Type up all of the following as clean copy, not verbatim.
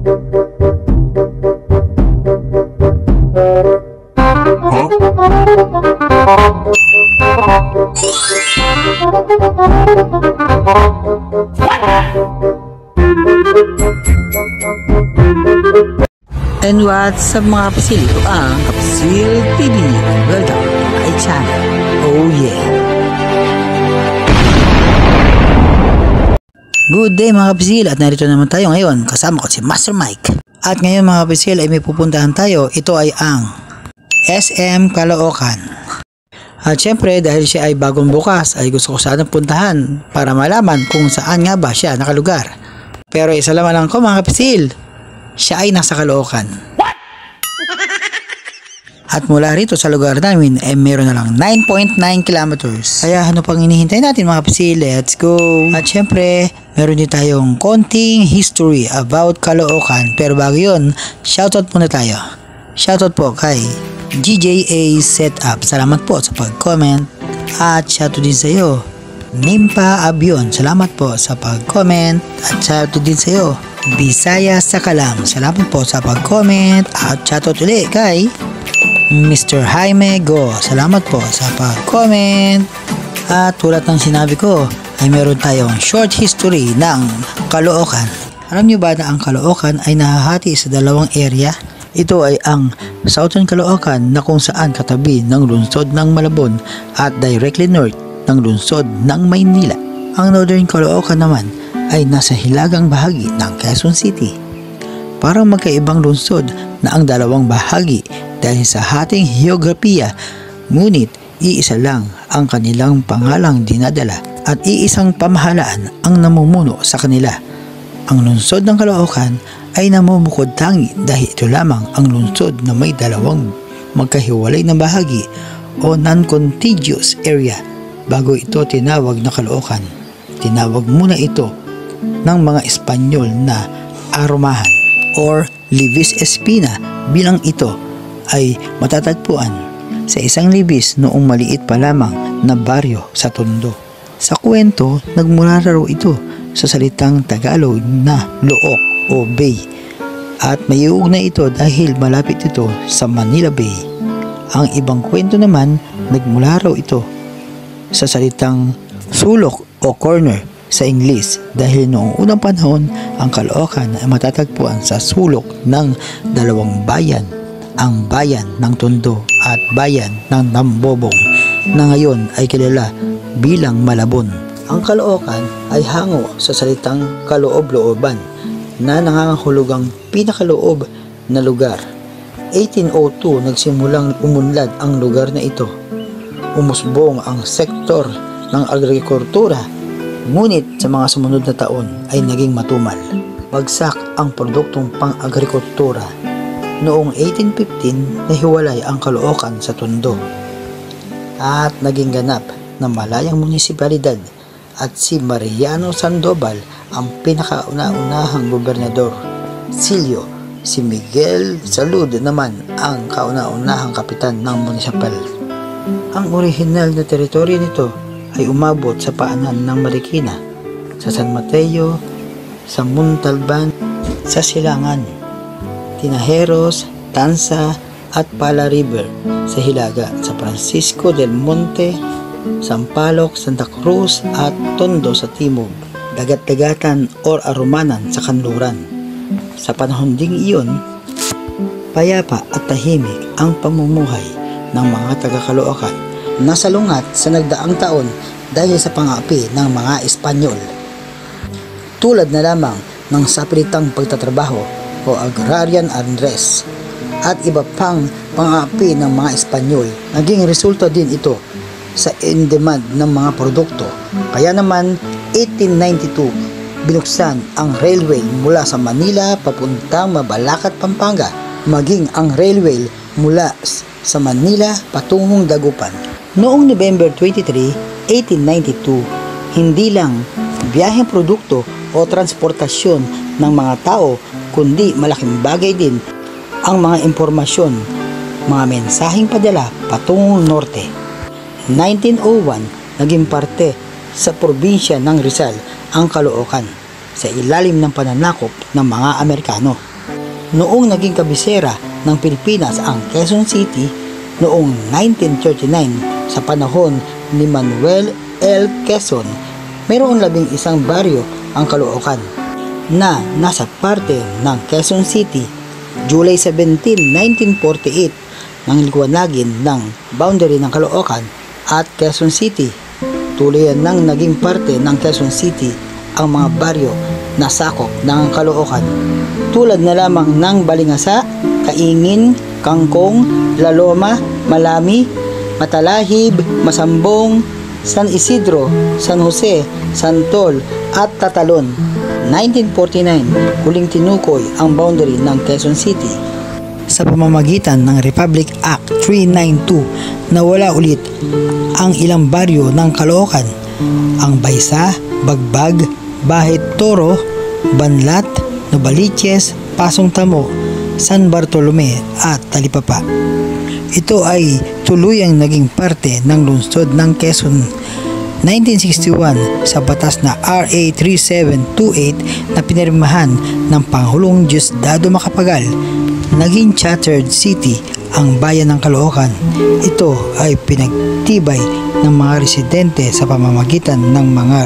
And what's up mga kapisil? Ito ang Kapisil TV. Welcome to my channel. Oh yeah! Good day mga kapisil, at narito naman tayo ngayon. Kasama ko si Master Mike. At ngayon mga kapisil ay may pupuntahan tayo. Ito ay ang SM Caloocan. At syempre dahil siya ay bagong bukas ay gusto ko sana puntahan para malaman kung saan nga ba siya nakalugar. Pero isa lang ko mga kapisil, siya ay nasa Caloocan. At mula rito sa lugar namin ay meron na lang 9.9 kilometers. Kaya ano pang hinihintay natin mga kapisil? Let's go! At syempre, meron din tayong konting history about Caloocan. Pero bago yun, shoutout muna tayo. Shoutout po kay GJA Setup. Salamat po sa pag-comment. At shoutout din sa iyo, Nimpa Abion. Salamat po sa pag-comment. At shoutout din sa iyo, Bisaya Sakalam. Salamat po sa pag-comment. At shoutout ulit kay Mr. Jaime Go. Salamat po sa pag-comment. At tulad ng sinabi ko, ay meron tayong short history ng Caloocan. Alam nyo ba na ang Caloocan ay nahahati sa dalawang area? Ito ay ang Southern Caloocan na kung saan katabi ng lungsod ng Malabon at directly north ng lungsod ng Maynila. Ang Northern Caloocan naman ay nasa hilagang bahagi ng Quezon City. Parang magkaibang lungsod na ang dalawang bahagi dahil sa hating heograpiya, ngunit iisa lang ang kanilang pangalang dinadala at iisang pamahalaan ang namumuno sa kanila. Ang lungsod ng Caloocan ay namumukod tangi dahil ito lamang ang lungsod na may dalawang magkahiwalay na bahagi o non-contiguous area. Bago ito tinawag na Caloocan, tinawag muna ito ng mga Espanyol na Aromahan or Libis Espina bilang ito ay matatagpuan sa isang libis noong maliit pa lamang na baryo sa Tondo. Sa kwento, nagmula raw ito sa salitang Tagalog na look o bay at may uugnay ito dahil malapit ito sa Manila Bay. Ang ibang kwento naman, nagmula raw ito sa salitang sulok o corner sa Ingles dahil noong unang panahon ang Caloocan ay matatagpuan sa sulok ng dalawang bayan, ang bayan ng Tondo at bayan ng Nambobong na ngayon ay kilala bilang Malabon. Ang Caloocan ay hango sa salitang kaloob-looban na nangangahulugang pinakaloob na lugar. 1802 nagsimulang umunlad ang lugar na ito. Umusbong ang sektor ng agrikultura, ngunit sa mga sumunod na taon ay naging matumal. Bagsak ang produktong pang-agrikultura. Noong 1815 nahiwalay ang Caloocan sa Tondo at naging ganap na malayang munisipalidad at si Mariano Sandoval ang pinakauna-unahang gobernador. Silio, si Miguel Salud naman ang kauna-unahang kapitan ng munisipal. Ang orihinal na teritoryo nito ay umabot sa paanan ng Marikina, sa San Mateo, sa Montalban, sa Silangan, Tinajeros, Tanza at Pala River sa Hilaga, sa Francisco del Monte, Sampaloc, Santa Cruz at Tondo sa Timog, Dagat-dagatan or Arumanan sa Kanluran. Sa panahon ding iyon, payapa at tahimik ang pamumuhay ng mga taga-Caloocan na salungat sa nagdaang taon dahil sa pang-aapi ng mga Espanyol. Tulad na lamang ng sapilitang pagtatrabaho o agrarian unrest at iba pang pang-aapi ng mga Espanyol, naging resulta din ito sa in-demand ng mga produkto. Kaya naman 1892 binuksan ang railway mula sa Manila papuntang Mabalacat, Pampanga, maging ang railway mula sa Manila patungong Dagupan. Noong November 23, 1892, hindi lang biyaheng produkto o transportasyon ng mga tao kundi malaking bagay din ang mga impormasyon, mga mensaheng padala patungong norte. 1901, naging parte sa probinsya ng Rizal ang Caloocan sa ilalim ng pananakop ng mga Amerikano. Noong naging kabisera ng Pilipinas ang Quezon City noong 1939 sa panahon ni Manuel L. Quezon, mayroong 11 baryo ang Caloocan na nasa parte ng Quezon City. July 17, 1948 nang liwanagin ng boundary ng Caloocan at Quezon City. Tuluyan nang naging parte ng Quezon City ang mga baryo na sakop ng Caloocan, tulad na lamang ng Balingasa, Kaingin, Kangkong, Laloma, Malami, Matalahib, Masambong, San Isidro, San Jose, Santol at Tatalon. 1949, huling tinukoy ang boundary ng Quezon City. Sa pamamagitan ng Republic Act 392, nawala ulit ang ilang baryo ng Caloocan, ang Baysa, Bagbag, Bahit Toro, Banlat, Novaliches, Pasong Tamo, San Bartolome at Talipapa. Ito ay tuluyang naging parte ng lungsod ng Quezon. 1961 sa batas na RA 3728 na pinirmahan ng Pangulong Diosdado Macapagal, naging chartered city ang bayan ng Caloocan. Ito ay pinagtibay ng mga residente sa pamamagitan ng mga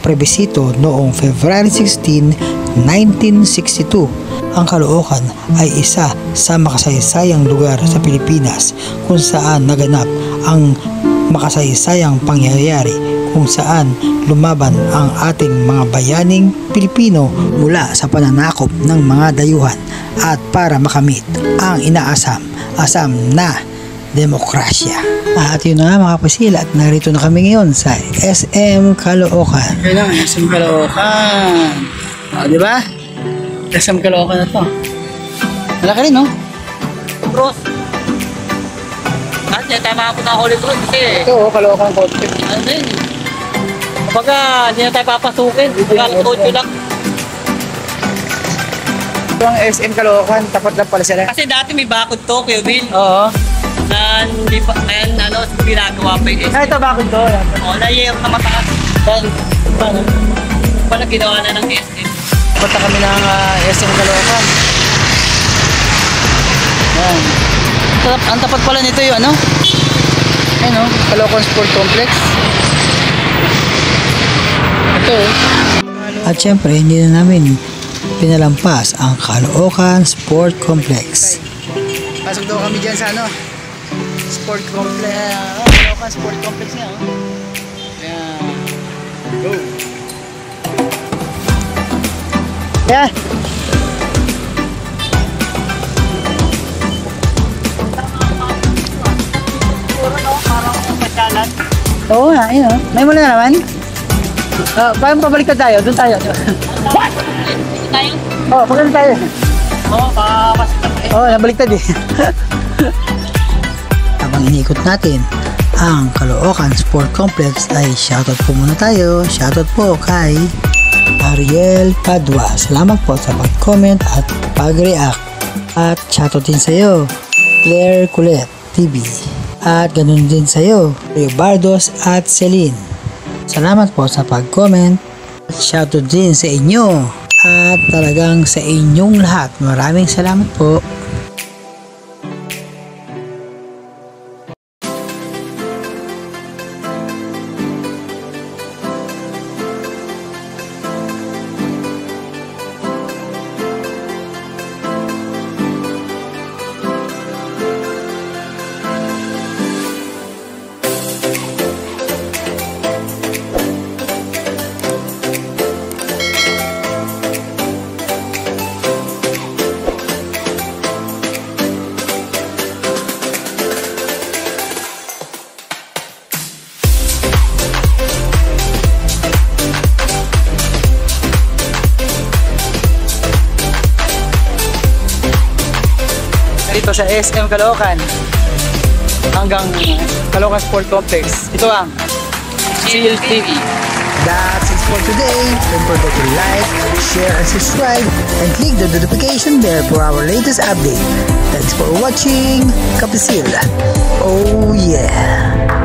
plebisito noong February 16, 1962. Ang Caloocan ay isa sa makasaysayang lugar sa Pilipinas kung saan naganap ang makasaysayang pangyayari kung saan lumaban ang ating mga bayaning Pilipino mula sa pananakop ng mga dayuhan at para makamit ang inaasam na demokrasya. At yun na nga mga kapasil, at narito na kami ngayon sa SM Caloocan. Kaya lang, SM Caloocan. O, diba? SM Caloocan na to. Malaki rin, no? Cross. At tama ako na Holy Cross kasi Ito, Caloocan Court. ano na yun eh. Kapag hindi na tayo papasukin, kotse lang. Ito ang SM Caloocan, tapat lang pala sila. Kasi dati may bakod to, Kuya Bill, Oo. na hindi pa, ngayon ginagawa pa yung Ito, bakit to? O, na-year na mataas. Paano? Pala ginawa na ng SM. Punta kami ng SM Caloocan. Yan. Ang tapat pala nito yung ano? Ano? Caloocan Sport Complex. Ito. At syempre, hindi na namin pinalampas ang Caloocan Sport Complex. Pasok daw kami dyan sa ano? Sport Complex. Caloocan Sport Complex nga. Ayan. Go. Yeah. Oo nga, yun o. May muna na naman. Parang pabalik tayo, doon tayo. What? Tayo? Oo, pagkano tayo. Oo, papasok. Oo, nabaliktad eh. Habang iniikot natin ang Caloocan Sport Complex ay shoutout po muna tayo. Shoutout po kay Ariel Padua. Salamat po sa pag-comment at pag-react. At shoutout din sa iyo, Claire Colette TV. At ganun din sa iyo, Rio Bardos at Celine. Salamat po sa pag-comment. At shoutout din sa inyo. At talagang sa inyong lahat. Maraming salamat po. Dito sa SM Caloocan hanggang Caloocan Sport Complex. Ito ang Seal TV. That's it for today. Don't forget to like, share, and subscribe, and click the notification bell for our latest update. Thanks for watching. Kapisil. Oh yeah.